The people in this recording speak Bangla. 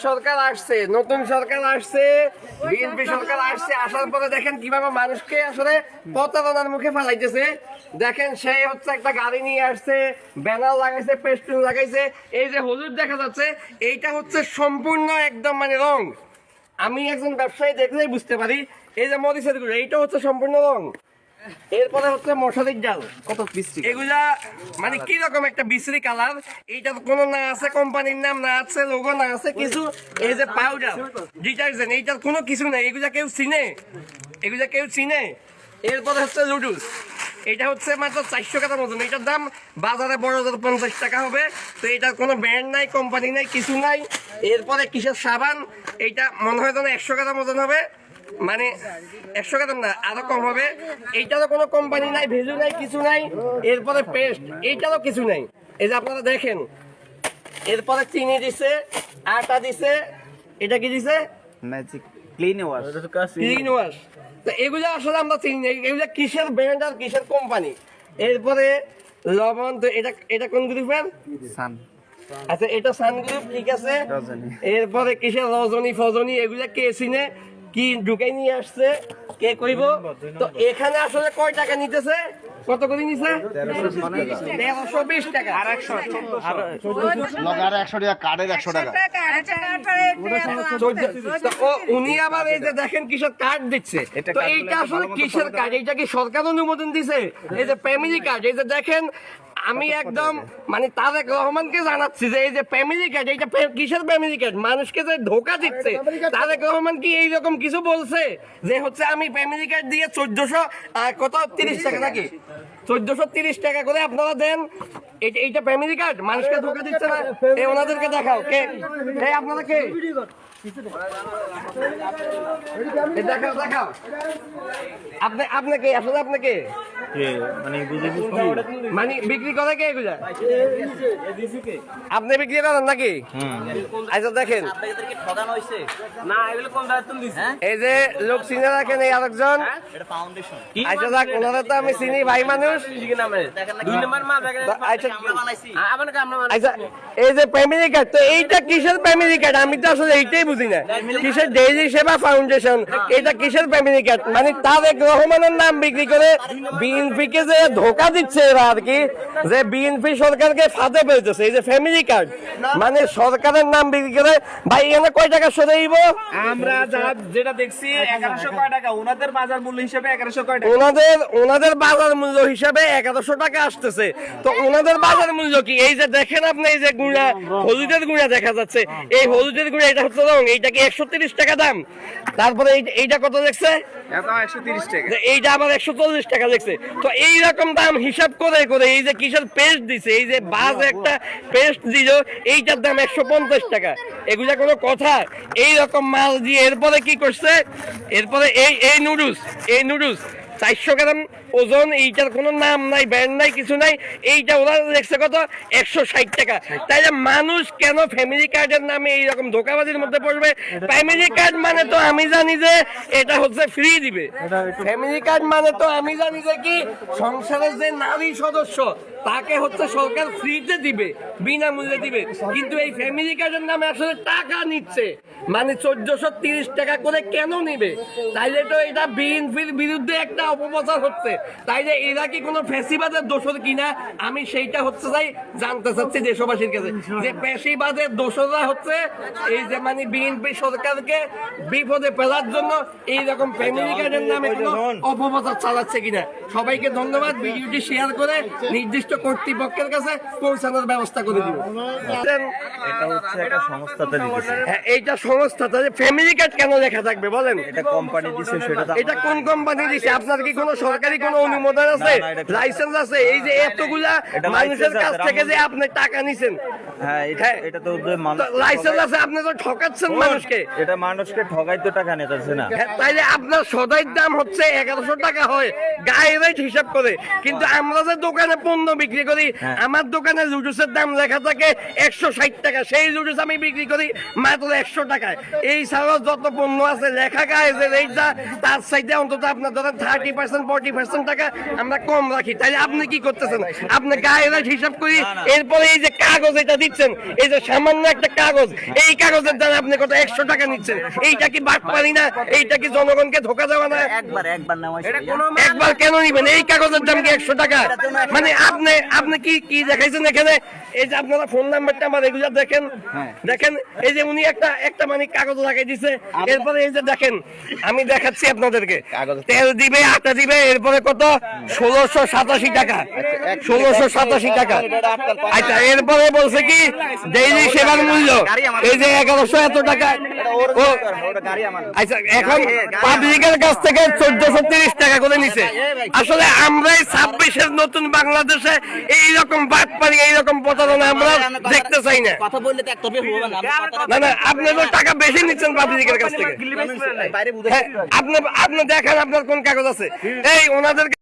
সরকার আসছে, নতুন সরকার আসছে, বিএনপি সরকার আসছে। আসার পরে দেখেন কিভাবে মানুষকে আসলে প্রতারণার মুখে ফেলাইতেছে। দেখেন সেই হচ্ছে একটা গাড়ি নিয়ে আসছে, ব্যানার লাগাইছে, পেস্টুন লাগাইছে। এই যে হলুদ দেখা যাচ্ছে, এইটা হচ্ছে সম্পূর্ণ একদম মানে রং। আমি একজন ব্যবসায়ী দেখলেই বুঝতে পারি। এই যে মরিচের গুঁড়ো, এইটা হচ্ছে সম্পূর্ণ রং। এরপরে হচ্ছে মশারির জাল, কত বিশ্রী এগুলা, মানে কি রকম একটা বিশ্রী কালার। এইটা কোনো না আছে কোম্পানির নাম, না আছে লোগো, না আছে কিছু। এই যে পাউডার ডিটারজেন্ট, এইটার কোনো কিছু নেই। এগুলা কেউ চিনে? এগুলা কেউ চিনে? এরপরে হচ্ছে লুডুস, এটা হচ্ছে মাত্র 400 টাকার মতন। এটার দাম বাজারে বড় 50 টাকা হবে। তো এটার কোনো ব্র্যান্ড নাই, কোম্পানি নাই, কিছু নাই। এরপরে কিসের সাবান, এইটা মনে হয় যেন 100 টাকার মতন হবে, মানে 100 টাকা না, আরো কম হবে। এইটারও কোনো কোম্পানি নাই, ভ্যালু নাই, কিছু নাই। এরপরে পেস্ট, এইটারও কিছু নাই। এই যে আপনারা দেখেন, এরপরে চিনি দিছে, আটা দিছে, এটা কি দিছে? Magic clean wash. Clean wash. তো এগুলো আসলে আমরা চিনি না, এগুলো কিসের ব্র্যান্ড আর কিসের কোম্পানি। এরপরে লবণ, তো এটা এটা কোন গ্রুপের? সান। আচ্ছা, এটা সান গ্রুপ, ঠিক আছে। এরপরে কিসের রজনী ফজনী, এগুলা কে চিনে? কি ঢুকাই নিয়ে আসছে, কে কইব? তো এখানে আসলে কয় টাকা নিতেছে, কত করে নিছে? 1320 টাকা। আর 100 টাকা কার্ডের 100 টাকা। ও উনি আবার এই যে দেখেন কিসের কার্ড দিচ্ছে। তো এইটা আসলে কিসের কার্ড? এইটা কি সরকার অনুমোদন দিছে? এই যে ফ্যামিলি কার্ড, এই যে দেখেন, আমি একদম মানে তারেক রহমানকে জানাচ্ছি যে এই যে ফ্যামিলি কার্ড, এইটা কিসের ফ্যামিলি কার্ড? মানুষকে যে ধোকা দিচ্ছে। তারেক রহমান কি এইরকম কিছু বলছে যে হচ্ছে আমি ফ্যামিলি কার্ড দিয়ে 1430 টাকা নাকি 1430 টাকা করে আপনারা দেন, এইটা ফ্যামিলি কার্ড? মানুষকে ধোকা দিচ্ছে না? এই ওনাদেরকে দেখাও, কে এই আপনারা কে? দেখাও দেখাও, আপনি কে আসলে? আপনি কে মানে বিক্রি করে কে এগুলা? আপনি বিক্রি করেন নাকি? আচ্ছা দেখেন, এই যে লোক চিনে রাখেন, এই আরেকজন। আচ্ছা যাক, ওনারা তো আমি চিনি, ভাই মানুষ। আচ্ছা, এই যে ফ্যামিলি কার্ড, তো এইটা কিসের ফ্যামিলি কার্ড? আমি তো আসলে এইটাই বুঝি না। কিসের ডেইলি সেবা ফাউন্ডেশন, এটা কিসের ফ্যামিলি কার্ড? মানে তারেক রহমানের নাম বিক্রি করে বিএনপি কে যে ধোকা দিচ্ছে এরা আর কি, যে বিএনপি সরকারকে ফাঁদে ফেলতেছে। এই যে ফ্যামিলি কার্ড, মানে সরকারের নাম বিক্রি করে। ভাই এখানে কয় টাকা সরাইব? আমরা যেটা দেখছি 1100 কয় টাকা, ওনাদের বাজার মূল্য হিসেবে 1100 কয় টাকা। ওনাদের বাজার মূল্য হিসাবে 1100 টাকা আসতেছে। তো ওনাদের বাজার মূল্য কি? এই যে দেখেন আপনি, এই যে গুঁড়া, হলুদের গুঁড়া দেখা যাচ্ছে, এই হলুদের গুঁড়া, এটা হচ্ছে রং, এইটা কি 130 টাকা দাম? তারপরে এইটা কত দেখছে? 130 টাকা। এইটা আবার 140 টাকা দেখছে। তো এইরকম দাম হিসাব করে করে এই যে কিসের পেস্ট দিছে, এই যে বাজ একটা পেস্ট দিল, এইটার দাম 150 টাকা। এগুলা কোনো কথা? এইরকম মাল দিয়ে এরপরে কি করছে? এরপরে এই নুডলস, 400 গ্রাম ওজন, এইটার কোনো নাম নাই, ব্র্যান্ড নাই, কিছু নাই। এইটা ওরা দেখছে কত? 160 টাকা। তাইলে মানুষ কেন ফ্যামিলি কার্ডের নামে এইরকম ধোকাবাজির মধ্যে পড়বে? ফ্যামিলি কার্ড মানে তো আমি জানি যে এটা হচ্ছে ফ্রি দিবে। ফ্যামিলি কার্ড মানে তো আমি জানি যে কি, সংসারের যে নারী সদস্য তাকে হচ্ছে সরকার ফ্রিতে দিবে, বিনামূল্যে দিবে। কিন্তু এই ফ্যামিলি কার্ডের নামে আসলে টাকা নিচ্ছে, মানে 1430 টাকা করে কেন নিবে? তাইলে তো এটা বিএনপির বিরুদ্ধে একটা অপপ্রচার হচ্ছে। তাইলে এরা কি কোনো ফ্যাসিবাদের দোষর কিনা, আমি সেইটা হচ্ছে যাই জানতে চাচ্ছি দেশবাসীর কাছে, যে ফ্যাসিবাদের দোষরা হচ্ছে এই যে মানে বিএনপি সরকারকে বিপদে ফেলার জন্য এইরকম ফ্যামিলি কার্ডের নামে কোনো অপপ্রচার চালাচ্ছে কিনা। সবাইকে ধন্যবাদ। ভিডিওটি শেয়ার করে নির্দিষ্ট কর্তৃপক্ষের কাছে পৌঁছানোর ব্যবস্থা করে দিব। এটা হচ্ছে একটা সংস্থাতে দিয়েছে। হ্যাঁ, এইটা সংস্থাতে। ফ্যামিলি কার্ড কেন লেখা থাকবে বলেন? এটা কোম্পানি দিছে, সেটা এটা কোন কোম্পানি দিছে? আপনার কি কোনো সরকারি কোনো অনুমোদন আছে, লাইসেন্স আছে? এই যে এতগুলা মানুষের কাছ থেকে যে আপনি টাকা নিছেন, হ্যাঁ এটা তো লাইসেন্স আছে, আপনি তো ঠকাচ্ছেন মানুষকে। এটা মানুষকে ঠগাই তো টাকা নিতেছে না। তাইলে আপনার সদাইয়ের দাম হচ্ছে 1100 টাকা হয় গায়ে রেট হিসাব করে, কিন্তু আমরা যে দোকানে পণ্য বিক্রি করি, আমার দোকানে লুডুসের দাম লেখা থাকে 160 টাকা, সেই লুডুস আমি বিক্রি করি মাত্র 100 টাকা। টাকায়। এই ছাড়াও যত পণ্য আছে লেখা গায়ে যে রেটটা তার সাইডে অন্তত আপনার ধরেন 30% 40% টাকা আমরা কম রাখি। তাইলে আপনি কি করতেছেন? আপনি গায়ে রেট হিসাব করি, এরপরে এই যে কাগজ এটা দিচ্ছেন, এই যে সামান্য একটা কাগজ, এই কাগজের দাম আপনি কত 100 টাকা নিচ্ছেন। এইটা কি বাটপারি না? এইটা কি জনগণকে ধোকা দেওয়া না? একবার কেন নিবেন? এই কাগজের দাম কি 100 টাকা? মানে আপনি কি দেখাইছেন এখানে? এই যে আপনারা ফোন নাম্বারটা আমার রেগুলার দেখেন, দেখেন এই যে উনি একটা মানে কাগজ লাগাই দিছে, এরপরে এই যে দেখেন আমি দেখাচ্ছি আপনাদেরকে, তেল দিবে, আটা দিবে, এরপরে কত 1687 টাকা, 1687 টাকা। আচ্ছা, এরপরে বলছে কি ডেইলি সেবার মূল্য এই যে 1100 এত টাকা। আচ্ছা, এখন পাবলিকের কাছ থেকে 1430 টাকা করে নিছে। আসলে আমরাই 26-এর নতুন বাংলাদেশে এইরকম বাটপারি, এইরকম প্রতারণা আমরা দেখতে চাই না। কথা বললে তো একতরফা হবে না। না, আপনি তো টাকা বেশি নিচ্ছেন পাবলিকের কাছ থেকে। হ্যাঁ, আপনি দেখেন আপনার কোন কাগজ আছে, এই ওনাদের